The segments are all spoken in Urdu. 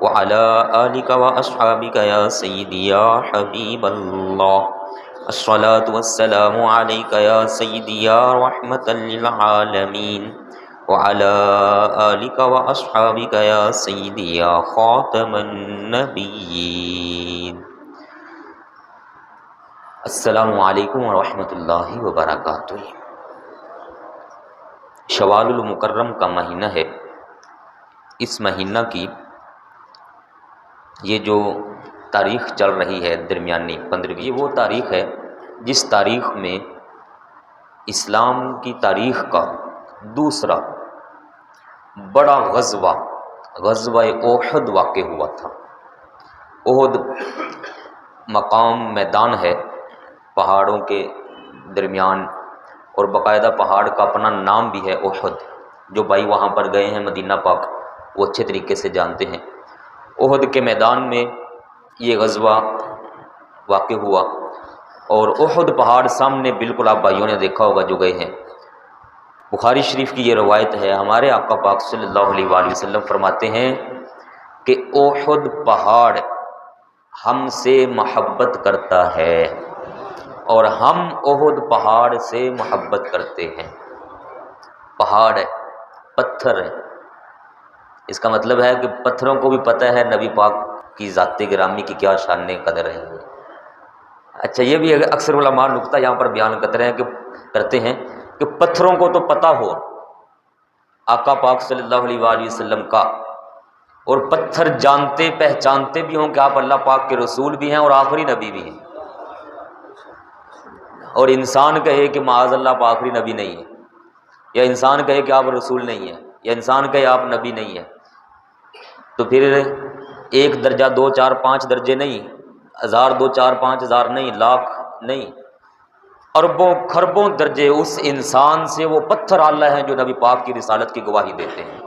وعلى آلك وأصحابك يا سيدي يا حبيب الله. الصلاة والسلام عليك يا سيدي يا رحمة للعالمين. وعلى آلك وأصحابك يا سيدي يا خاتم النبيين. السلام علیکم ورحمۃ اللہ وبرکاتہ. شوال المکرم کا مہینہ ہے. اس مہینہ کی یہ جو تاریخ چل رہی ہے درمیانی 15، یہ وہ تاریخ ہے جس تاریخ میں اسلام کی تاریخ کا دوسرا بڑا غزوہ احد واقع ہوا تھا. احد مقام میدان ہے پہاڑوں کے درمیان، اور باقاعدہ پہاڑ کا اپنا نام بھی ہے احد. جو بھائی وہاں پر گئے ہیں مدینہ پاک وہ اچھے طریقے سے جانتے ہیں. احد کے میدان میں یہ غزوہ واقع ہوا، اور احد پہاڑ سامنے بالکل آپ بھائیوں نے دیکھا ہوگا جو گئے ہیں. بخاری شریف کی یہ روایت ہے، ہمارے آقا پاک صلی اللہ علیہ وآلہ وسلم فرماتے ہیں کہ احد پہاڑ ہم سے محبت کرتا ہے اور ہم احد پہاڑ سے محبت کرتے ہیں. پہاڑ ہے، پتھر ہے، اس کا مطلب ہے کہ پتھروں کو بھی پتہ ہے نبی پاک کی ذات گرامی کی کیا شان قدر ہے. اچھا، یہ بھی اکثر علماء نقطہ یہاں پر بیان کرتے ہیں کہ پتھروں کو تو پتہ ہو آقا پاک صلی اللہ علیہ وآلہ وسلم کا، اور پتھر جانتے پہچانتے بھی ہوں کہ آپ اللہ پاک کے رسول بھی ہیں اور آخری نبی بھی ہیں، اور انسان کہے کہ معاذ اللہ آپ آخری نبی نہیں ہے، یا انسان کہے کہ آپ رسول نہیں ہیں، یا انسان کہے آپ نبی نہیں ہیں، تو پھر ایک درجہ، دو چار پانچ درجے نہیں، ہزار دو چار پانچ ہزار نہیں، لاکھ نہیں، اربوں خربوں درجے اس انسان سے وہ پتھر اعلیٰ ہیں جو نبی پاک کی رسالت کی گواہی دیتے ہیں.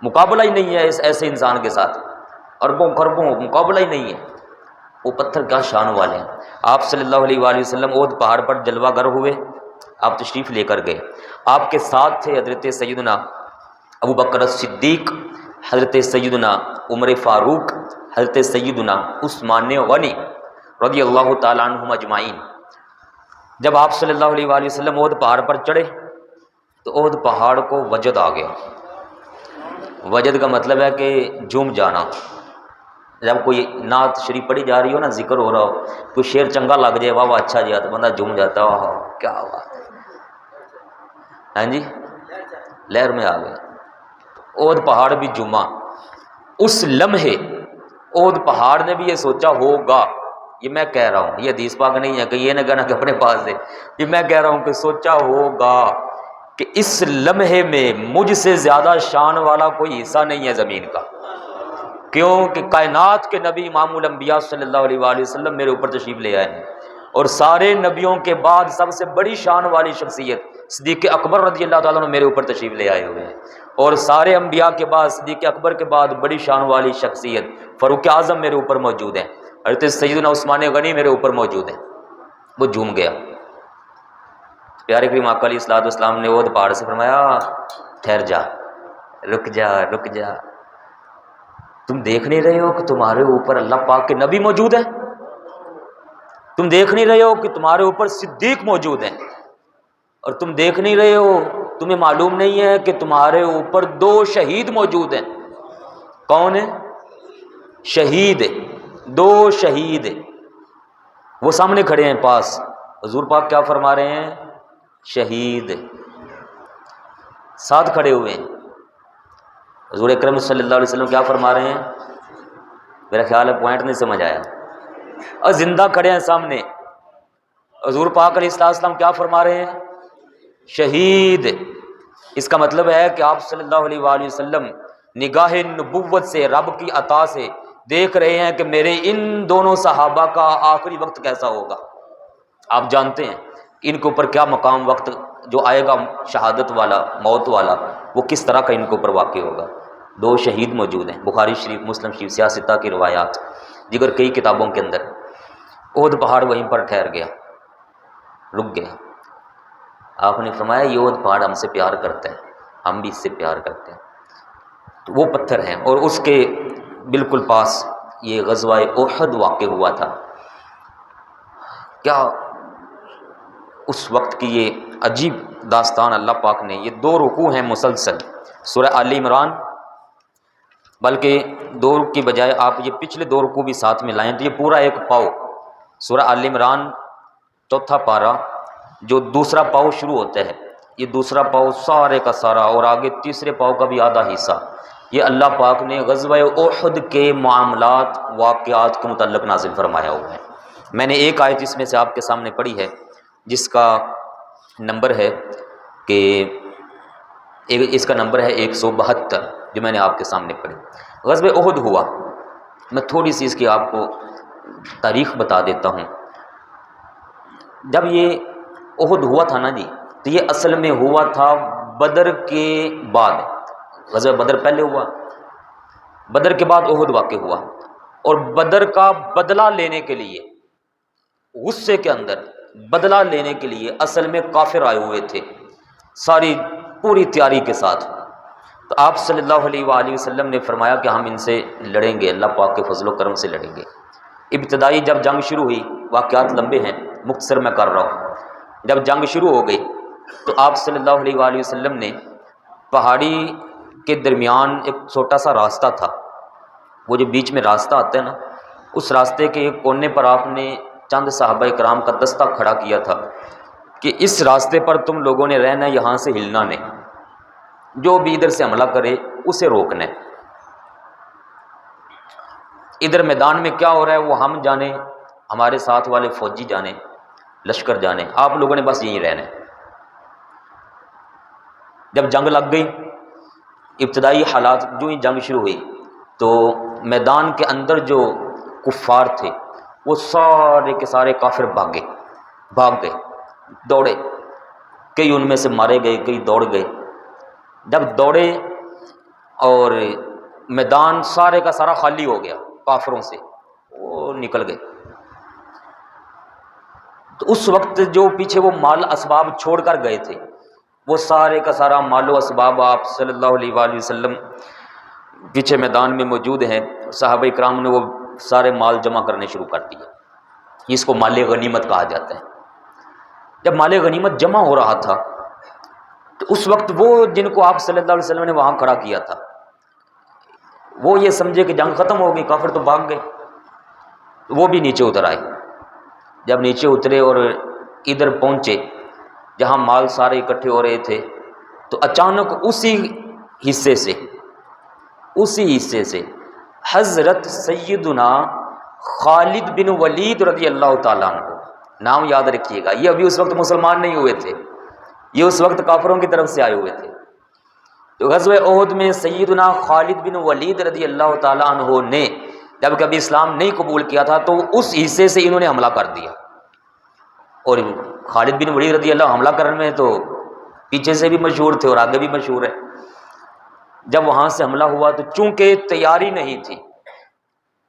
مقابلہ ہی نہیں ہے اس ایسے انسان کے ساتھ، اربوں خربوں مقابلہ ہی نہیں ہے. وہ پتھر کیا شان والے ہیں. آپ صلی اللہ علیہ وآلہ وسلم احد پہاڑ پر جلوہ گر ہوئے، آپ تشریف لے کر گئے. آپ کے ساتھ تھے حضرت سیدنا ابو بکر صدیق، حضرت سیدنا عمر فاروق، حضرت سیدنا عثمان غنی رضی اللہ تعالیٰ عنہم اجمعین. جب آپ صلی اللہ علیہ وآلہ وسلم احد پہاڑ پر چڑھے تو احد پہاڑ کو وجد آ گیا. وجد کا مطلب ہے کہ جھوم جانا. جب کوئی نعت شریف پڑھی جا رہی ہو نا، ذکر ہو رہا ہو، کوئی شعر چنگا لگ جائے، واہ واہ اچھا جی، تو بندہ جھوم جاتا ہے. واہ کیا بات ہے، ہاں جی، لہر میں آ گیا. احد پہاڑ بھی جھوما. اس لمحے احد پہاڑ نے بھی یہ سوچا ہوگا، یہ میں کہہ رہا ہوں، یہ حدیث پاک نہیں ہے کہ یہ نہ کہنا کہ اپنے پاس دے، یہ میں کہہ رہا ہوں کہ سوچا ہوگا کہ اس لمحے میں مجھ سے زیادہ شان والا کوئی حصہ نہیں ہے زمین کا. کیوں کہ کائنات کے نبی امام الانبیاء صلی اللہ علیہ وآلہ وسلم میرے اوپر تشریف لے آئے ہیں، اور سارے نبیوں کے بعد سب سے بڑی شان والی شخصیت صدیق اکبر رضی اللہ تعالیٰ عنہ میرے اوپر تشریف لے آئے ہوئے ہیں، اور سارے انبیاء کے بعد صدیق اکبر کے بعد بڑی شان والی شخصیت فاروق اعظم میرے اوپر موجود ہیں، حضرت سیدنا عثمان غنی میرے اوپر موجود ہیں. وہ جھوم گیا. پیارے کریم آقا علیہ الصلوۃ والسلام نے احد پہاڑ سے فرمایا ٹھہر جا، رک جا رک جا، تم دیکھ نہیں رہے ہو کہ تمہارے اوپر اللہ پاک کے نبی موجود ہیں؟ تم دیکھ نہیں رہے ہو کہ تمہارے اوپر صدیق موجود ہیں؟ اور تم دیکھ نہیں رہے ہو، تمہیں معلوم نہیں ہے کہ تمہارے اوپر 2 شہید موجود ہیں؟ کون ہے شہید؟ 2 شہید وہ سامنے کھڑے ہیں پاس. حضور پاک کیا فرما رہے ہیں؟ شہید ساتھ کھڑے ہوئے ہیں. حضور اکرم صلی اللہ علیہ وسلم کیا فرما رہے ہیں؟ میرا خیال ہے پوائنٹ نہیں سمجھ آیا. اور زندہ کھڑے ہیں سامنے. حضور پاک علیہ السلام کیا فرما رہے ہیں؟ شہید. اس کا مطلب ہے کہ آپ صلی اللہ علیہ وآلہ وسلم نگاہ نبوت سے، رب کی عطا سے دیکھ رہے ہیں کہ میرے ان دونوں صحابہ کا آخری وقت کیسا ہوگا. آپ جانتے ہیں کہ ان کے اوپر کیا مقام وقت جو آئے گا شہادت والا، موت والا، وہ کس طرح کا ان کے اوپر واقع ہوگا. 2 شہید موجود ہیں. بخاری شریف، مسلم شریف، سیاستہ کی روایات، دیگر کئی کتابوں کے اندر. احد پہاڑ وہیں پر ٹھہر گیا، رک گیا. آپ نے فرمایا یہ احد پہاڑ ہم سے پیار کرتا ہے، ہم بھی اس سے پیار کرتے ہیں. تو وہ پتھر ہیں، اور اس کے بالکل پاس یہ غزوہ احد واقع ہوا تھا۔ کیا اس وقت کی یہ عجیب داستان اللہ پاک نے، یہ 2 رکوع ہیں مسلسل سورہ آل عمران، بلکہ 2 کی بجائے آپ یہ پچھلے 2 رکوع بھی ساتھ میں لائیں تو یہ پورا ایک پاؤ سورہ آل عمران 4 پارہ جو دوسرا پاؤ شروع ہوتا ہے، یہ دوسرا پاؤ سارے کا سارا اور آگے تیسرے پاؤ کا بھی آدھا حصہ یہ اللہ پاک نے غزوہ احد کے معاملات واقعات کے متعلق نازل فرمایا ہوا ہے۔ میں نے ایک آیت اس میں سے آپ کے سامنے پڑھی ہے جس کا نمبر ہے کہ اس کا نمبر ہے 172 جو میں نے آپ کے سامنے پڑھی۔ غزوہ احد ہوا، میں تھوڑی سی اس کی آپ کو تاریخ بتا دیتا ہوں۔ جب یہ احد ہوا تھا نا جی، تو یہ اصل میں ہوا تھا بدر کے بعد۔ غزوہ بدر پہلے ہوا، بدر کے بعد احد واقع ہوا، اور بدر کا بدلہ لینے کے لیے، غصے کے اندر بدلہ لینے کے لیے اصل میں کافر آئے ہوئے تھے ساری پوری تیاری کے ساتھ۔ تو آپ صلی اللہ علیہ وآلہ وسلم نے فرمایا کہ ہم ان سے لڑیں گے، اللہ پاک کے فضل و کرم سے لڑیں گے۔ ابتدائی جب جنگ شروع ہوئی، واقعات لمبے ہیں، مختصر میں کر رہا ہوں، جب جنگ شروع ہو گئی تو آپ صلی اللہ علیہ وآلہ وسلم نے پہاڑی کے درمیان ایک چھوٹا سا راستہ تھا، وہ جو بیچ میں راستہ آتا ہے نا، اس راستے کے ایک کونے پر آپ نے چند صحابہ کرام کا دستہ کھڑا کیا تھا کہ اس راستے پر تم لوگوں نے رہنا ہے، یہاں سے ہلنا نہیں، جو بھی ادھر سے حملہ کرے اسے روکنا ہے۔ ادھر میدان میں کیا ہو رہا ہے وہ ہم جانے، ہمارے ساتھ والے فوجی جانے، لشکر جانے، آپ لوگوں نے بس یہیں رہنا ہے۔ جب جنگ لگ گئی، ابتدائی حالات جو ہی جنگ شروع ہوئی تو میدان کے اندر جو کفار تھے وہ سارے کے سارے کافر بھاگ گئے، دوڑے، کئی ان میں سے مارے گئے، کئی دوڑ گئے۔ جب دوڑے اور میدان سارے کا سارا خالی ہو گیا کافروں سے، وہ نکل گئے، تو اس وقت جو پیچھے وہ مال اسباب چھوڑ کر گئے تھے وہ سارے کا سارا مال و اسباب آپ صلی اللہ علیہ وآلہ وسلم پیچھے میدان میں موجود ہیں، صحابہ کرام نے وہ سارے مال جمع کرنے شروع کر دیے، اس کو مال غنیمت کہا جاتا ہے۔ جب مال غنیمت جمع ہو رہا تھا تو اس وقت وہ جن کو آپ صلی اللہ علیہ وسلم نے وہاں کھڑا کیا تھا وہ یہ سمجھے کہ جنگ ختم ہو گئی، کافر تو بھاگ گئے، وہ بھی نیچے اتر آئے۔ جب نیچے اترے اور ادھر پہنچے جہاں مال سارے اکٹھے ہو رہے تھے تو اچانک اسی حصے سے حضرت سیدنا خالد بن ولید رضی اللہ تعالیٰ عنہ، نام یاد رکھیے گا، یہ ابھی اس وقت مسلمان نہیں ہوئے تھے، یہ اس وقت کافروں کی طرف سے آئے ہوئے تھے۔ تو غزوہ احد میں سیدنا خالد بن ولید رضی اللہ تعالیٰ عنہ نے جب کبھی اسلام نہیں قبول کیا تھا تو اس حصے سے انہوں نے حملہ کر دیا، اور خالد بن ولید رضی اللہ حملہ کرنے میں تو پیچھے سے بھی مشہور تھے اور آگے بھی مشہور ہے۔ جب وہاں سے حملہ ہوا تو چونکہ تیاری نہیں تھی،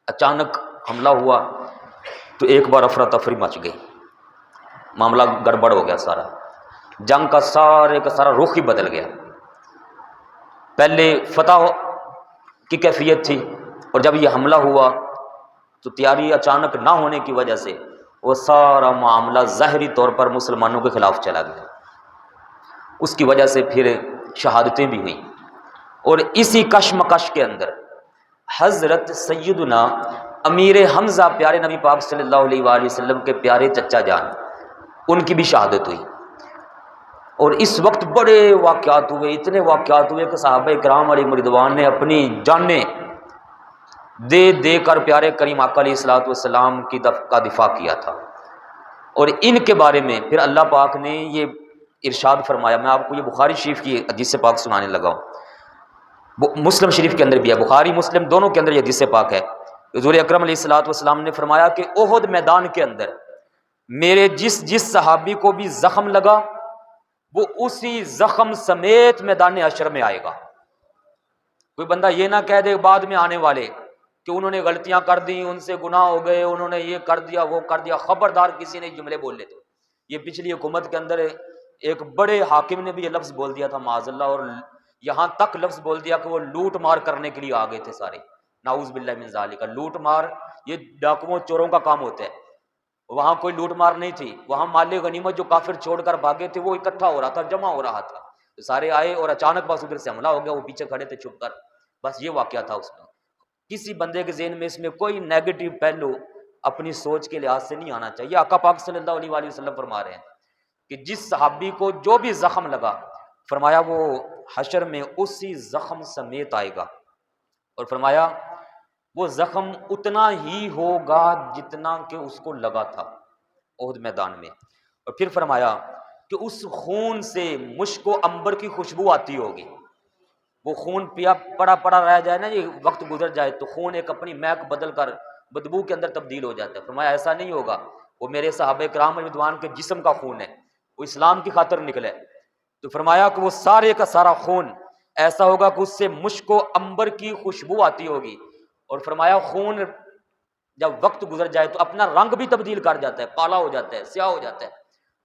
اچانک حملہ ہوا تو ایک بار افراتفری مچ گئی، معاملہ گڑبڑ ہو گیا، سارا جنگ کا سارے کا سارا رخ ہی بدل گیا۔ پہلے فتح کی کیفیت تھی اور جب یہ حملہ ہوا تو تیاری اچانک نہ ہونے کی وجہ سے وہ سارا معاملہ ظاہری طور پر مسلمانوں کے خلاف چلا گیا، اس کی وجہ سے پھر شہادتیں بھی ہوئیں۔ اور اسی کشمکش کے اندر حضرت سیدنا امیر حمزہ پیارے نبی پاک صلی اللہ علیہ وآلہ وسلم کے پیارے چچا جان، ان کی بھی شہادت ہوئی۔ اور اس وقت بڑے واقعات ہوئے، اتنے واقعات ہوئے کہ صحابہ کرام علیہ رضوان نے اپنی جانیں دے کر پیارے کریم آقا علیہ الصلوۃ والسلام کا دفاع کیا تھا۔ اور ان کے بارے میں پھر اللہ پاک نے یہ ارشاد فرمایا، میں آپ کو یہ بخاری شریف کی حدیث پاک سنانے لگا ہوں، مسلم شریف کے اندر بھی ہے، بخاری مسلم دونوں کے اندر یہ حدیث پاک ہے۔ حضور اکرم علیہ الصلوۃ والسلام نے فرمایا کہ احد میدان کے اندر میرے جس صحابی کو بھی زخم لگا وہ اسی زخم سمیت میدان حشر میں آئے گا۔ کوئی بندہ یہ نہ کہہ دے بعد میں آنے والے کہ انہوں نے غلطیاں کر دی، ان سے گناہ ہو گئے، انہوں نے یہ کر دیا وہ کر دیا، خبردار کسی نے جملے بول لیتے۔ یہ پچھلی حکومت کے اندر ایک بڑے حاکم نے بھی یہ لفظ بول دیا تھا معاذ اللہ، اور یہاں تک لفظ بول دیا کہ وہ لوٹ مار کرنے کے لیے آ گئے تھے سارے، نعوذ باللہ من ذالک۔ لوٹ مار یہ ڈاکوؤں چوروں کا کام ہوتا ہے، وہاں کوئی لوٹ مار نہیں تھی، وہاں مال غنیمت جو کافر چھوڑ کر بھاگے تھے وہ اکٹھا ہو رہا تھا، جمع ہو رہا تھا، تو سارے آئے اور اچانک بس ادھر سے حملہ ہو گیا، وہ پیچھے کھڑے تھے چھپ کر، بس یہ واقعہ تھا اس میں۔ کسی بندے کے ذہن میں اس میں کوئی نیگیٹو پہلو اپنی سوچ کے لحاظ سے نہیں آنا چاہیے۔ آقا پاک صلی اللہ علیہ وآلہ وسلم فرما رہے ہیں کہ جس صحابی کو جو بھی زخم لگا، فرمایا وہ حشر میں اسی زخم سمیت آئے گا، اور فرمایا وہ زخم اتنا ہی ہوگا جتنا کہ اس کو لگا تھا احد میدان میں، اور پھر فرمایا کہ اس خون سے مشک و عنبر کی خوشبو آتی ہوگی۔ وہ خون پیا پڑا پڑا رہ جائے نا، یہ وقت گزر جائے تو خون ایک اپنی مہک بدل کر بدبو کے اندر تبدیل ہو جاتا ہے۔ فرمایا ایسا نہیں ہوگا، وہ میرے صحابہ کرام رضوان کے جسم کا خون ہے، وہ اسلام کی خاطر نکلے۔ تو فرمایا کہ وہ سارے کا سارا خون ایسا ہوگا کہ اس سے مشک و عنبر کی خوشبو آتی ہوگی، اور فرمایا خون جب وقت گزر جائے تو اپنا رنگ بھی تبدیل کر جاتا ہے، کالا ہو جاتا ہے، سیاہ ہو جاتا ہے۔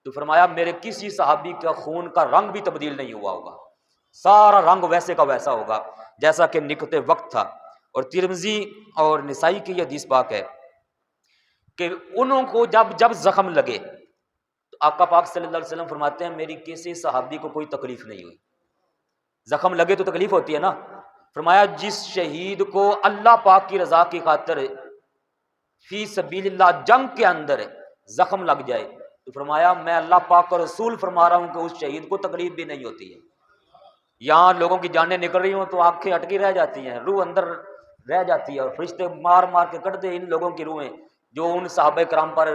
تو فرمایا میرے کسی صحابی کا خون کا رنگ بھی تبدیل نہیں ہوا ہوگا، سارا رنگ ویسے کا ویسا ہوگا جیسا کہ نکلتے وقت تھا۔ اور ترمذی اور نسائی کی یہ حدیث پاک ہے کہ انہوں کو جب جب زخم لگے تو آقا پاک صلی اللہ علیہ وسلم فرماتے ہیں میری کسی صحابی کو کوئی تکلیف نہیں ہوئی۔ زخم لگے تو تکلیف ہوتی ہے نا، فرمایا جس شہید کو اللہ پاک کی رضا کی خاطر فی سبیل اللہ جنگ کے اندر زخم لگ جائے تو فرمایا میں اللہ پاک کا رسول فرما رہا ہوں کہ اس شہید کو تکلیف بھی نہیں ہوتی ہے۔ یہاں لوگوں کی جانیں نکل رہی ہوں تو آنکھیں اٹکی رہ جاتی ہیں، روح اندر رہ جاتی ہے، اور فرشتے مار مار کے کٹ دے ان لوگوں کی روحیں جو ان صحابہ کرام پر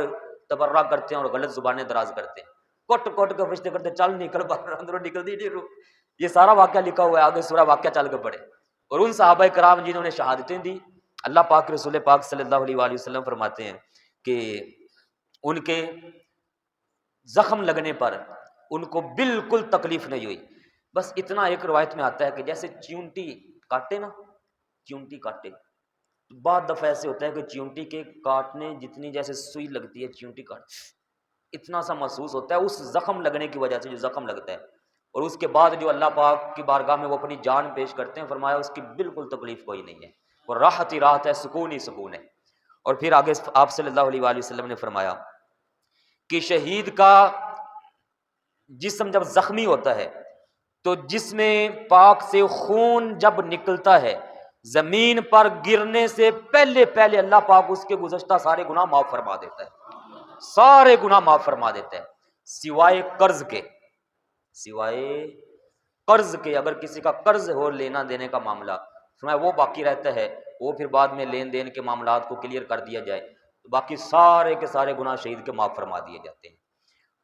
تبرہ کرتے ہیں اور غلط زبانیں دراز کرتے ہیں، کٹ کٹ کے فرشتے کرتے چل نکل باہر، اندروں نکل دی نہیں روح۔ یہ سارا واقعہ لکھا ہوا ہے، آگے سورہ واقعہ چل کے پڑھے۔ اور ان صحابہ کرام جنہوں نے شہادتیں دی، اللہ پاک رسول پاک صلی اللہ علیہ وآلہ وسلم فرماتے ہیں کہ ان کے زخم لگنے پر ان کو بالکل تکلیف نہیں ہوئی۔ بس اتنا ایک روایت میں آتا ہے کہ جیسے چیونٹی کاٹے نا، چیونٹی کاٹے، بعض دفعہ ایسے ہوتا ہے کہ چیونٹی کے کاٹنے جتنی جیسے سوئی لگتی ہے چیونٹی کاٹ اتنا سا محسوس ہوتا ہے اس زخم لگنے کی وجہ سے، جو زخم لگتا ہے، اور اس کے بعد جو اللہ پاک کی بارگاہ میں وہ اپنی جان پیش کرتے ہیں، فرمایا اس کی بالکل تکلیف کوئی نہیں ہے، وہ راحت ہی راحت ہے، سکون ہی سکون ہے۔ اور پھر آگے آپ صلی اللہ علیہ وآلہ وسلم نے فرمایا کہ شہید کا جسم جب زخمی ہوتا ہے تو جسم پاک سے خون جب نکلتا ہے، زمین پر گرنے سے پہلے پہلے اللہ پاک اس کے گزشتہ سارے گناہ معاف فرما دیتا ہے، سارے گناہ معاف فرما دیتا ہے، سوائے قرض کے، سوائے قرض کے۔ اگر کسی کا قرض ہو لینا دینے کا معاملہ، فرمایا وہ باقی رہتا ہے، وہ پھر بعد میں لین دین کے معاملات کو کلیئر کر دیا جائے تو باقی سارے کے سارے گناہ شہید کے معاف فرما دیے جاتے ہیں۔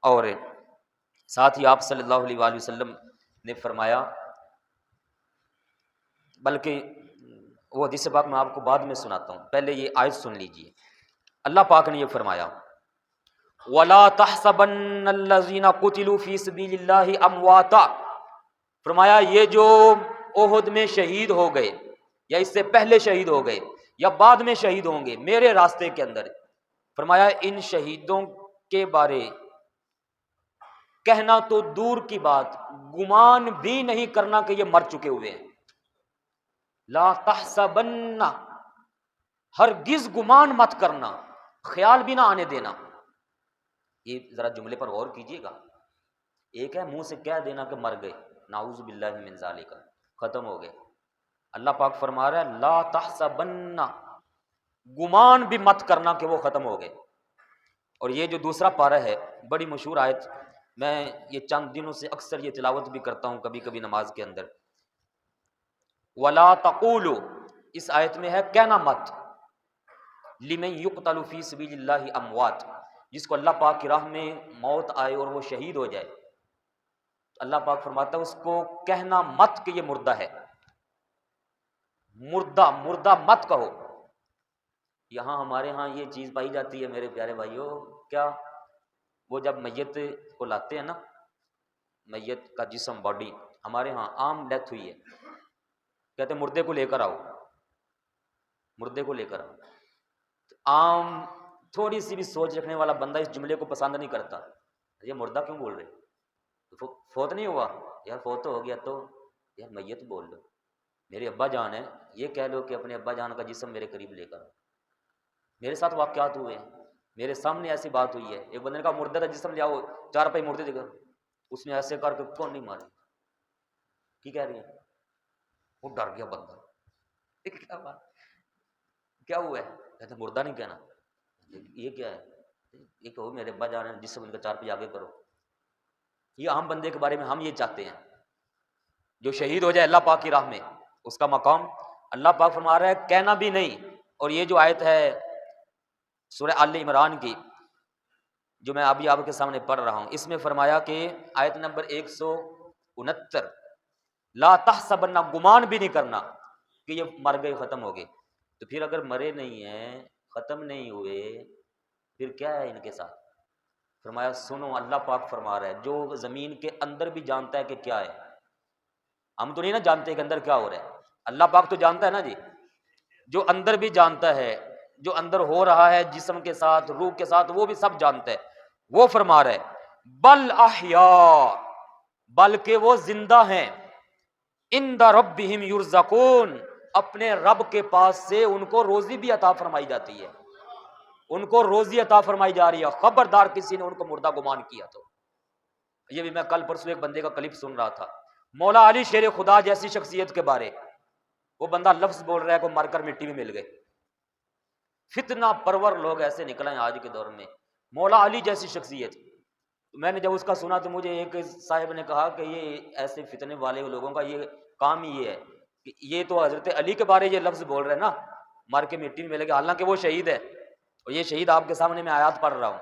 اور ساتھ ہی آپ صلی اللہ علیہ وآلہ وسلم نے فرمایا، بلکہ وہ حدیث پاک میں آپ کو بعد میں سناتا ہوں، پہلے یہ آیت سن لیجئے۔ اللہ پاک نے یہ فرمایا وَلَا تَحْسَبَنَّ الَّذِينَ قُتِلُوا فِي سَبِيلِ اللَّهِ أَمْوَاتًا، فرمایا یہ جو احد میں شہید ہو گئے یا اس سے پہلے شہید ہو گئے یا بعد میں شہید ہوں گے میرے راستے کے اندر، فرمایا ان شہیدوں کے بارے کہنا تو دور کی بات، گمان بھی نہیں کرنا کہ یہ مر چکے ہوئے ہیں۔ لا تحسبن، ہرگز گمان مت کرنا، خیال بھی نہ آنے دینا۔ یہ ذرا جملے پر غور کیجئے گا، ایک ہے منہ سے کہہ دینا کہ مر گئے، نعوذ باللہ من ذالک، ختم ہو گئے۔ اللہ پاک فرما رہا ہے لا تحسبن، گمان بھی مت کرنا کہ وہ ختم ہو گئے۔ اور یہ جو دوسرا پارہ ہے، بڑی مشہور آیت، میں یہ چند دنوں سے اکثر یہ تلاوت بھی کرتا ہوں کبھی کبھی نماز کے اندر۔ وَلَا تَقُولُوا، اس آیت میں ہے کہنا مت، لِمَن يُقْتَلُ فِي سَبِيلِ اللَّهِ أَمْوَاتٌ، جس کو اللہ پاک کی راہ میں موت آئے اور وہ شہید ہو جائے، اللہ پاک فرماتا ہے اس کو کہنا مت کہ یہ مردہ ہے، مردہ مردہ مت کہو۔ یہاں ہمارے ہاں یہ چیز پائی جاتی ہے میرے پیارے بھائیوں، کیا وہ جب میت کو لاتے ہیں نا، میت کا جسم باڈی، ہمارے ہاں عام ڈیتھ ہوئی ہے، کہتے ہیں مردے کو لے کر آؤ، مردے کو لے کر آؤ۔ عام تھوڑی سی بھی سوچ رکھنے والا بندہ اس جملے کو پسند نہیں کرتا، یہ مردہ کیوں بول رہے، فوت نہیں ہوا یار، فوت ہو گیا تو یار میت بول لو، میرے ابا جان ہے، یہ کہہ لو کہ اپنے ابا جان کا جسم میرے قریب لے کر آؤ۔ میرے ساتھ واقعات ہوئے ہیں، میرے سامنے ایسی بات ہوئی ہے، ایک بندے نے کہا مردہ کا جسم لے آؤ، 4 پائی مردے دے کر، اس نے ایسے کر کے کون نہیں مارے، کی کہہ رہی ہے؟ وہ ڈر گیا بندہ، کیا بات، کیا ہوا ہے؟ کہتے مردہ نہیں کہنا، یہ کیا ہے؟ یہ کہو میرے ابا جان ہیں، جسم ان کا 4 پائی آگے کرو۔ یہ عام بندے کے بارے میں ہم یہ چاہتے ہیں، جو شہید ہو جائے اللہ پاک کی راہ میں، اس کا مقام اللہ پاک فرما رہا ہے کہنا بھی نہیں۔ اور یہ جو آیت ہے سورہ آل عمران کی جو میں ابھی آپ کے سامنے پڑھ رہا ہوں، اس میں فرمایا کہ آیت نمبر 169، لا تحسبن، گمان بھی نہیں کرنا کہ یہ مر گئے ختم ہو گئے۔ تو پھر اگر مرے نہیں ہیں، ختم نہیں ہوئے، پھر کیا ہے ان کے ساتھ؟ فرمایا سنو، اللہ پاک فرما رہا ہے جو زمین کے اندر بھی جانتا ہے کہ کیا ہے، ہم تو نہیں نا جانتے کہ اندر کیا ہو رہا ہے، اللہ پاک تو جانتا ہے نا جی، جو اندر بھی جانتا ہے، جو اندر ہو رہا ہے جسم کے ساتھ، روح کے ساتھ، وہ بھی سب جانتا ہے۔ وہ فرما رہا ہے بل احیاء، بلکہ وہ زندہ ہیں، عند ربہم یرزقون، اپنے رب کے پاس سے ان کو روزی بھی عطا فرمائی جاتی ہے، ان کو روزی عطا فرمائی جا رہی ہے۔ خبردار کسی نے ان کو مردہ گمان کیا تو، یہ بھی میں کل پرسوں ایک بندے کا کلپ سن رہا تھا، مولا علی شیر خدا جیسی شخصیت کے بارے، وہ بندہ لفظ بول رہا ہے کہ مر کر مٹی میں مل گئے۔ فتنہ پرور لوگ ایسے نکلے ہیں آج کے دور میں، مولا علی جیسی شخصیت۔ میں نے جب اس کا سنا تو مجھے ایک صاحب نے کہا کہ یہ ایسے فتنے والے لوگوں کا یہ کام ہی یہ ہے کہ یہ تو حضرت علی کے بارے یہ لفظ بول رہے ہیں نا، مر کے مٹی میں ملے گا، حالانکہ وہ شہید ہے، اور یہ شہید آپ کے سامنے میں آیات پڑھ رہا ہوں۔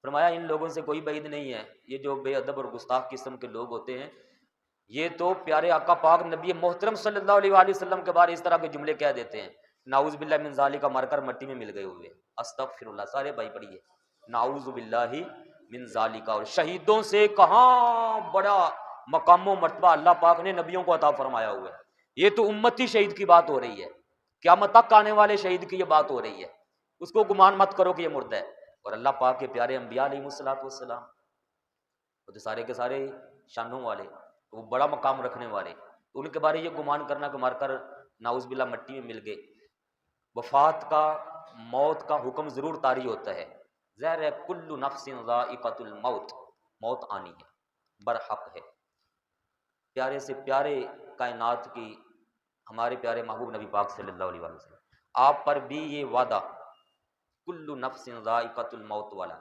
فرمایا ان لوگوں سے کوئی بعید نہیں ہے، یہ جو بے ادب اور گستاخ قسم کے لوگ ہوتے ہیں، یہ تو پیارے آقا پاک نبی محترم صلی اللہ علیہ وآلہ وسلم کے بارے اس طرح کے جملے کہہ دیتے ہیں، نعوذ باللہ من ذالک، مر کر مٹی میں مل گئے ہوئے، استغفر اللہ، سارے بھائی پڑھیے، نعوذ باللہ من ذالک۔ اور شہیدوں سے کہاں بڑا مقام و مرتبہ اللہ پاک نے نبیوں کو عطا فرمایا ہوا ہے۔ یہ تو امتی شہید کی بات ہو رہی ہے، قیامت تک آنے والے شہید کی یہ بات ہو رہی ہے، اس کو گمان مت کرو کہ یہ مردہ ہے۔ اور اللہ پاک کے پیارے انبیاء علیہ الصلوۃ والسلام، وہ تو سارے کے سارے شانوں والے، وہ بڑا مقام رکھنے والے، ان کے بارے یہ گمان کرنا کہ مر کر نعوذ باللہ مٹی میں مل گئے۔ وفات کا، موت کا حکم ضرور طاری ہوتا ہے، ظاہر ہے کل نفس ذائقۃ الموت، موت آنی ہے، برحق ہے۔ پیارے سے پیارے کائنات کی ہمارے پیارے محبوب نبی پاک صلی اللہ علیہ وسلم، آپ پر بھی یہ وعدہ کل نفس ذائقۃ الموت والا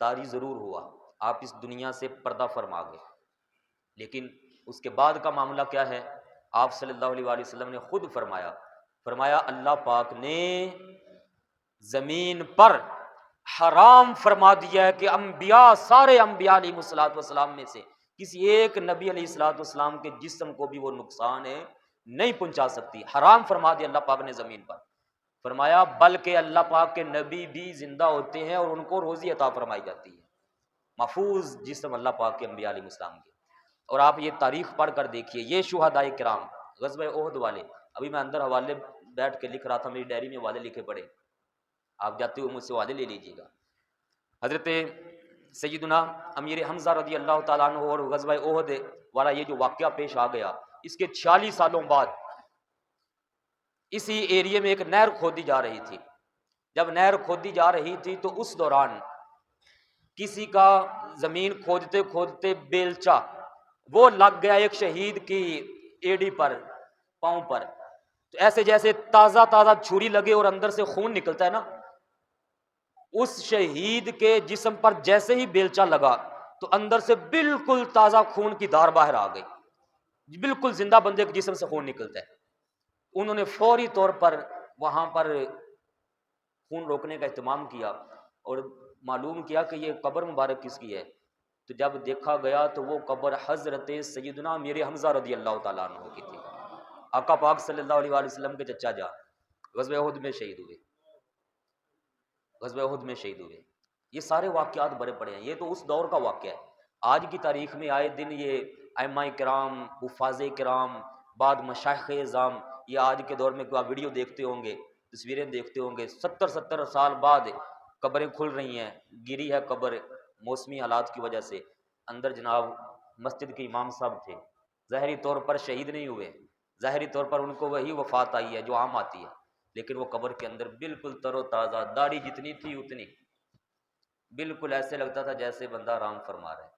طاری ضرور ہوا، آپ اس دنیا سے پردہ فرما گئے، لیکن اس کے بعد کا معاملہ کیا ہے؟ آپ صلی اللہ علیہ وآلہ وسلم نے خود فرمایا اللہ پاک نے زمین پر حرام فرما دیا ہے کہ انبیاء، سارے انبیاء علیہ الصلوۃ والسلام میں سے کسی ایک نبی علیہ الصلوۃ والسلام کے جسم کو بھی وہ نقصان ہے نہیں پہنچا سکتی، حرام فرما دیا اللہ پاک نے زمین پر۔ فرمایا بلکہ اللہ پاک کے نبی بھی زندہ ہوتے ہیں اور ان کو روزی عطا فرمائی جاتی ہے، محفوظ جسم اللہ پاک کے انبیاء علیہ السلام کے۔ اور آپ یہ تاریخ پڑھ کر دیکھیے، یہ شہدائے کرام، غزوہ احد والے، ابھی میں اندر حوالے بیٹھ کے لکھ رہا تھا، میری ڈائری میں حوالے لکھے پڑے، آپ جاتے ہوئے مجھ سے حوالے لے لیجیے گا۔ حضرت سیدنا امیر حمزہ رضی اللہ تعالیٰ عنہ اور غزوہ احد والا یہ جو واقعہ پیش آ گیا، اس کے 46 سالوں بعد اسی ایریے میں ایک نہر کھودی جا رہی تھی۔ جب نہر کھودی جا رہی تھی تو اس دوران کسی کا زمین کھودتے کھودتے بیلچا وہ لگ گیا ایک شہید کی ایڑی پر، پاؤں پر، تو ایسے جیسے تازہ تازہ چھری لگے اور اندر سے خون نکلتا ہے نا، اس شہید کے جسم پر جیسے ہی بیلچا لگا تو اندر سے بالکل تازہ خون کی دھار باہر آ گئی، بالکل زندہ بندے کے جسم سے خون نکلتا ہے۔ انہوں نے فوری طور پر وہاں پر خون روکنے کا اہتمام کیا اور معلوم کیا کہ یہ قبر مبارک کس کی ہے، تو جب دیکھا گیا تو وہ قبر حضرت سیدنا امیر حمزہ رضی اللہ تعالیٰ عنہ کی تھی، آقا پاک صلی اللہ علیہ وآلہ وسلم کے چچا جان، غزوہ احد میں شہید ہوئے، غزوہ احد میں شہید ہوئے۔ یہ سارے واقعات بڑے پڑے ہیں، یہ تو اس دور کا واقعہ ہے۔ آج کی تاریخ میں آئے دن یہ ائمہ کرام، حفاظ کرام، بعد مشائخ اعظام، یہ آج کے دور میں کوئی آپ ویڈیو دیکھتے ہوں گے، تصویریں دیکھتے ہوں گے، 70 سال بعد قبریں کھل رہی ہیں، گری ہے قبر موسمی حالات کی وجہ سے۔ اندر جناب مسجد کے امام صاحب تھے، ظاہری طور پر شہید نہیں ہوئے، ظاہری طور پر ان کو وہی وفات آئی ہے جو عام آتی ہے، لیکن وہ قبر کے اندر بالکل تر و تازہ، داڑھی جتنی تھی اتنی، بالکل ایسے لگتا تھا جیسے بندہ آرام فرما رہا ہے۔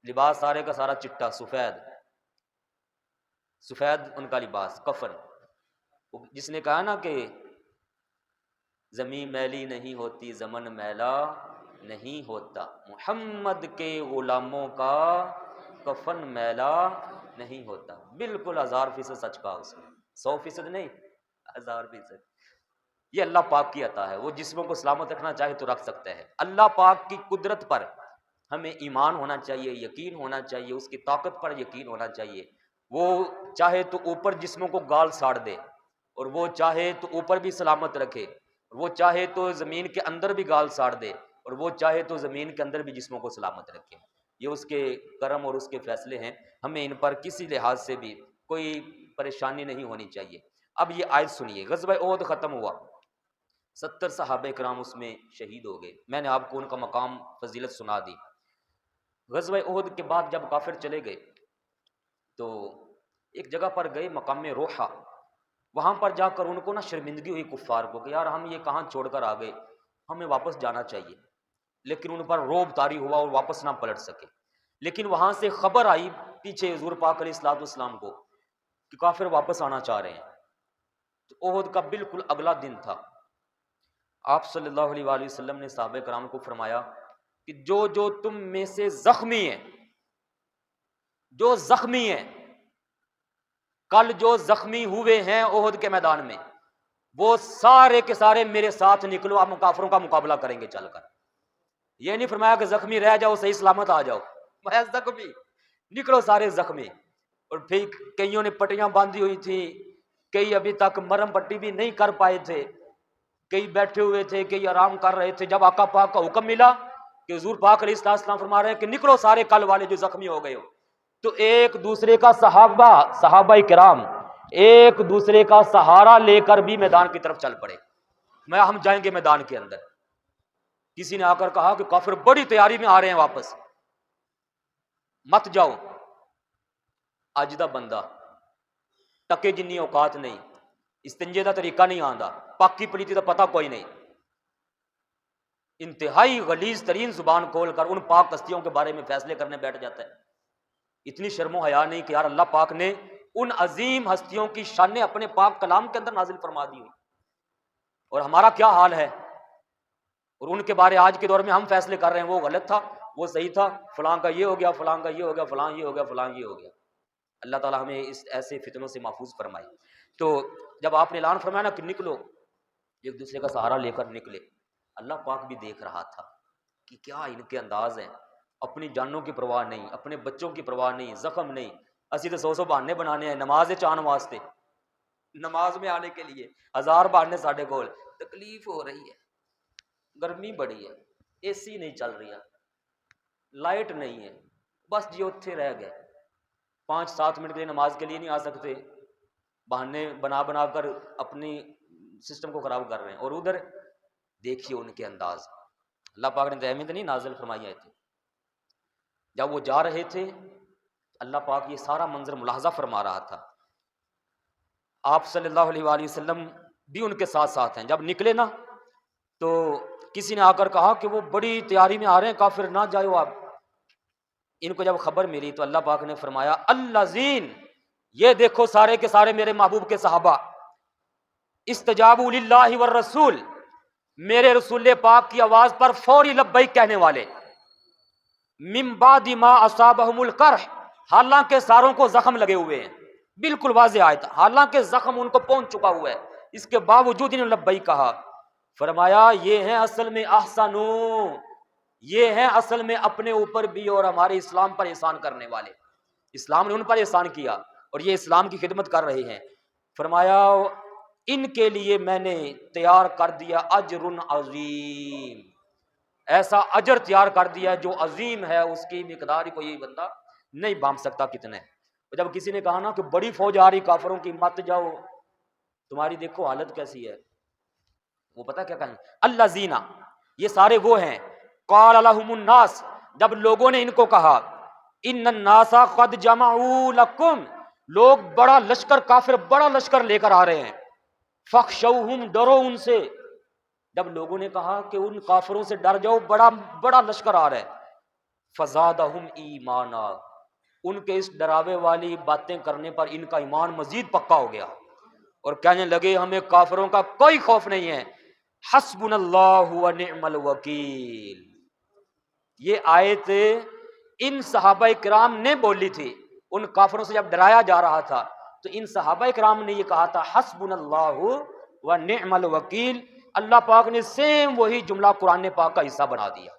لباس سارے کا سارا چٹا سفید، سفید ان کا لباس، کفن۔ جس نے کہا نا کہ زمین میلی نہیں ہوتی، زمن میلا نہیں ہوتا، محمد کے غلاموں کا کفن میلا نہیں ہوتا، بالکل 1000% سچ کہا اس نے، 100% نہیں، 1000%۔ یہ اللہ پاک کی عطا ہے، وہ جسموں کو سلامت رکھنا چاہے تو رکھ سکتے ہیں۔ اللہ پاک کی قدرت پر ہمیں ایمان ہونا چاہیے، یقین ہونا چاہیے، اس کی طاقت پر یقین ہونا چاہیے۔ وہ چاہے تو اوپر جسموں کو گال ساڑ دے، اور وہ چاہے تو اوپر بھی سلامت رکھے، وہ چاہے تو زمین کے اندر بھی گال ساڑ دے، اور وہ چاہے تو زمین کے اندر بھی جسموں کو سلامت رکھے۔ یہ اس کے کرم اور اس کے فیصلے ہیں، ہمیں ان پر کسی لحاظ سے بھی کوئی پریشانی نہیں ہونی چاہیے۔ اب یہ آیت سنیے، غزوہ احد ختم ہوا، 70 صحابہ کرام اس میں شہید ہو گئے، میں نے آپ کو ان کا مقام فضیلت سنا دی۔ غزوہ احد کے بعد جب کافر چلے گئے تو ایک جگہ پر گئے، مقام روحہ، وہاں پر جا کر ان کو نا شرمندگی ہوئی کفار کو کہ یار ہم یہ کہاں چھوڑ کر آ گئے، ہمیں واپس جانا چاہیے، لیکن ان پر روب طاری ہوا اور واپس نہ پلٹ سکے۔ لیکن وہاں سے خبر آئی پیچھے حضور پاک علیہ الصلوۃ والسلام کو کہ کافر واپس آنا چاہ رہے ہیں۔ تو احد کا بالکل اگلا دن تھا، آپ صلی اللہ علیہ وآلہ وسلم نے صحابہ کرام کو فرمایا کہ جو تم میں سے زخمی ہیں، جو زخمی ہیں، کل جو زخمی ہوئے ہیں احد کے میدان میں، وہ سارے کے سارے میرے ساتھ نکلو، آپ کافروں کا مقابلہ کریں گے چل کر۔ یہ نہیں فرمایا کہ زخمی رہ جاؤ صحیح سلامت آ جاؤ، میں زخمی، نکلو سارے زخمی۔ اور پھر کئیوں نے پٹیاں باندھی ہوئی تھی، کئی ابھی تک مرہم پٹی بھی نہیں کر پائے تھے، کئی بیٹھے ہوئے تھے، کئی آرام کر رہے تھے۔ جب آقا پاک کا حکم ملا کہ حضور پاک علیہ السلام فرما رہے ہیں کہ نکلو سارے کل والے جو زخمی ہو گئے ہو، تو ایک دوسرے کا صحابہ کرام ایک دوسرے کا سہارا لے کر بھی میدان کی طرف چل پڑے، ہم جائیں گے میدان کے اندر۔ کسی نے آ کر کہا کہ کافر بڑی تیاری میں آ رہے ہیں واپس، مت جاؤ۔ اجدہ بندہ، ٹکے جنی اوقات نہیں، استنجے دا طریقہ نہیں آندا، پاکی پلیتی دا پتہ کوئی نہیں، انتہائی غلیظ ترین زبان کھول کر ان پاک ہستیوں کے بارے میں فیصلے کرنے بیٹھ جاتا ہے۔ اتنی شرم و حیا نہیں کہ یار اللہ پاک نے ان عظیم ہستیوں کی شانیں اپنے پاک کلام کے اندر نازل فرما دی ہوئی، اور ہمارا کیا حال ہے، اور ان کے بارے آج کے دور میں ہم فیصلے کر رہے ہیں وہ غلط تھا، وہ صحیح تھا، فلاں کا یہ ہو گیا، فلاں کا یہ ہو گیا، فلاں یہ ہو گیا، فلاں یہ ہو گیا۔ اللہ تعالیٰ ہمیں اس ایسے فتنوں سے محفوظ فرمائے۔ تو جب آپ نے اعلان فرمایا نا کہ نکلو، ایک دوسرے کا سہارا لے کر نکلے، اللہ پاک بھی دیکھ رہا تھا کہ کیا ان کے انداز ہیں، اپنی جانوں کی پرواہ نہیں، اپنے بچوں کی پرواہ نہیں، زخم نہیں، اسی تو 100 بہانے بنانے ہیں نماز چان واسطے، نماز میں آنے کے لیے 1000 بہانے ساڈے کول، تکلیف ہو رہی ہے، گرمی بڑی ہے، اے سی نہیں چل رہی ہے، لائٹ نہیں ہے، بس جی اتھے رہ گئے، 5-7 منٹ کے لیے نماز کے لیے نہیں آ سکتے، بہانے بنا بنا کر اپنی سسٹم کو خراب کر رہے ہیں۔ اور ادھر دیکھیے ان کے انداز، اللہ پاک نے اہمیت نہیں نازل فرمائی تھی۔ جب وہ جا رہے تھے اللہ پاک یہ سارا منظر ملاحظہ فرما رہا تھا، آپ صلی اللہ علیہ وآلہ وسلم بھی ان کے ساتھ ساتھ ہیں۔ جب نکلے نا تو کسی نے آ کر کہا کہ وہ بڑی تیاری میں آ رہے ہیں کافر، نہ جاؤ آپ۔ ان کو جب خبر ملی تو اللہ پاک نے فرمایا الذین، یہ دیکھو سارے کے سارے میرے محبوب کے صحابہ، استجابوا للہ والرسول، میرے رسول پاک کی آواز پر فوری لبیک کہنے والے، من بعد ما اصابہم القرح، حالانکہ ساروں کو زخم لگے ہوئے ہیں، بالکل واضح آیت، حالانکہ زخم ان کو پہنچ چکا ہوا ہے، اس کے باوجود انہوں نے لبیک کہا۔ فرمایا یہ ہیں اصل میں احسنو، یہ ہیں اصل میں اپنے اوپر بھی اور ہمارے اسلام پر احسان کرنے والے، اسلام نے ان پر احسان کیا اور یہ اسلام کی خدمت کر رہے ہیں۔ فرمایا ان کے لیے میں نے تیار کر دیا اجر عظیم، ایسا اجر تیار کر دیا جو عظیم ہے، اس کی مقدار ہی کوئی بندہ نہیں بام سکتا کتنے۔ جب کسی نے کہا نا کہ بڑی فوج آ رہی کافروں کی، مت جاؤ، تمہاری دیکھو حالت کیسی ہے، وہ پتہ کیا کہیں، الذین، یہ سارے وہ ہیں، قال لهم الناس، جب لوگوں نے ان کو کہا ان الناسا قد جمعوا لکم، لوگ بڑا لشکر، کافر بڑا لشکر لے کر آ رہے ہیں، فخشوہم، ڈرو ان سے۔ جب لوگوں نے کہا کہ ان کافروں سے ڈر جاؤ، بڑا بڑا لشکر آ رہا ہے، فزادہم ایمانا، ان کے اس ڈراوے والی باتیں کرنے پر ان کا ایمان مزید پکا ہو گیا، اور کہنے لگے ہمیں کافروں کا کوئی خوف نہیں ہے، حسبنا اللہ و نعم الوکیل۔ یہ آیت ان صحابہ کرام نے بولی تھی، ان کافروں سے جب ڈرایا جا رہا تھا تو ان صحابہ کرام نے یہ کہا تھا حسبنا اللہ و نعم الوکیل۔ اللہ پاک نے سیم وہی جملہ قرآن پاک کا حصہ بنا دیا،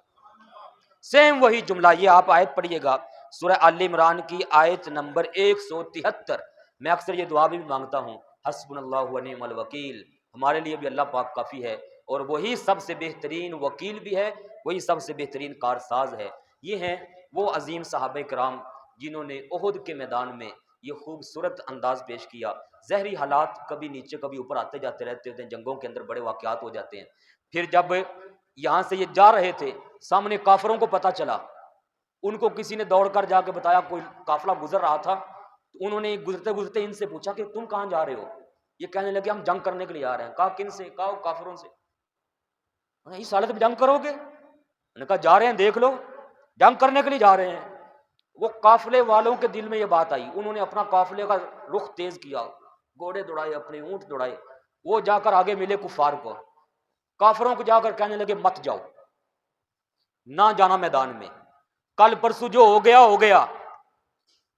سیم وہی جملہ۔ یہ آپ آیت پڑھیے گا سورہ آل عمران کی آیت نمبر 173۔ میں اکثر یہ دعا بھی مانگتا ہوں، حسبنا اللہ و نعم الوکیل، ہمارے لیے بھی اللہ پاک کافی ہے، اور وہی سب سے بہترین وکیل بھی ہے، وہی سب سے بہترین کارساز ہے۔ یہ ہیں وہ عظیم صحابہ کرام جنہوں نے احد کے میدان میں یہ خوبصورت انداز پیش کیا۔ ظاہری حالات کبھی نیچے کبھی اوپر آتے جاتے رہتے ہوتے ہیں، جنگوں کے اندر بڑے واقعات ہو جاتے ہیں۔ پھر جب یہاں سے یہ جا رہے تھے، سامنے کافروں کو پتہ چلا، ان کو کسی نے دوڑ کر جا کے بتایا، کوئی قافلہ گزر رہا تھا، تو انہوں نے گزرتے گزرتے ان سے پوچھا کہ تم کہاں جا رہے ہو؟ یہ کہنے لگے ہم جنگ کرنے کے لیے آ رہے ہیں۔ کہا کن سے؟ کہا کافروں سے۔ اس حالت میں جنگ کرو گے؟ انہوں نے کہا جا رہے ہیں، دیکھ لو، جنگ کرنے کے لیے جا رہے ہیں۔ وہ قافلے والوں کے دل میں یہ بات آئی، انہوں نے اپنا قافلے کا رخ تیز کیا، گھوڑے دوڑائے، اپنے اونٹ دوڑائے، وہ جا کر آگے ملے کفار کو، کافروں کو جا کر کہنے لگے مت جاؤ، نہ جانا میدان میں، کل پرسوں جو ہو گیا ہو گیا،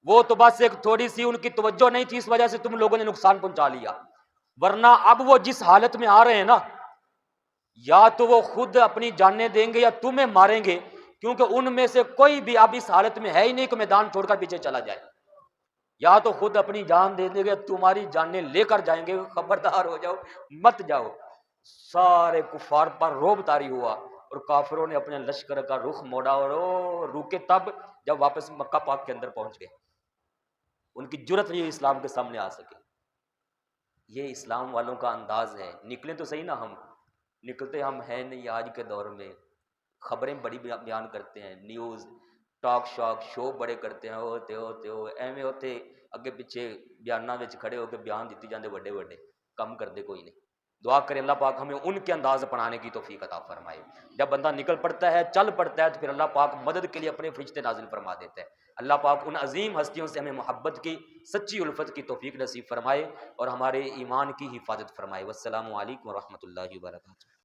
وہ تو بس ایک تھوڑی سی ان کی توجہ نہیں تھی، اس وجہ سے تم لوگوں نے نقصان پہنچا لیا، ورنہ اب وہ جس حالت میں آ رہے ہیں نا، یا تو وہ خود اپنی جانیں دیں گے یا تمہیں ماریں گے، کیونکہ ان میں سے کوئی بھی اب اس حالت میں ہے ہی نہیں کہ میدان چھوڑ کر پیچھے چلا جائے، یا تو خود اپنی جان دے دیں گے، تمہاری جانیں لے کر جائیں گے، خبردار ہو جاؤ، مت جاؤ۔ سارے کفار پر رعب طاری ہوا، اور کافروں نے اپنے لشکر کا رخ موڑا، اور روکے تب جب واپس مکہ پاک کے اندر پہنچ گئے، ان کی جرت نہیں اسلام کے سامنے آ سکے۔ یہ اسلام والوں کا انداز ہے۔ نکلیں تو صحیح نا، ہم نکلتے ہم ہیں نہیں آج کے دور میں، خبریں بڑی بیان کرتے ہیں، نیوز ٹاک شاک شو بڑے کرتے ہیں، ہوتے ہوتے ہو ایویں ہوتے اگے پیچھے بیاناں وچ کھڑے ہو کے بیان دیتی جاندے بڑے بڑے، کم کر دے کوئی نہیں۔ دعا کریں اللہ پاک ہمیں ان کے انداز اپنانے کی توفیق عطا فرمائے۔ جب بندہ نکل پڑتا ہے، چل پڑتا ہے، تو پھر اللہ پاک مدد کے لیے اپنے فرشتے نازل فرما دیتا ہے۔ اللہ پاک ان عظیم ہستیوں سے ہمیں محبت کی، سچی الفت کی توفیق نصیب فرمائے، اور ہمارے ایمان کی حفاظت فرمائے۔ والسلام علیکم ورحمۃ اللہ وبرکاتہ۔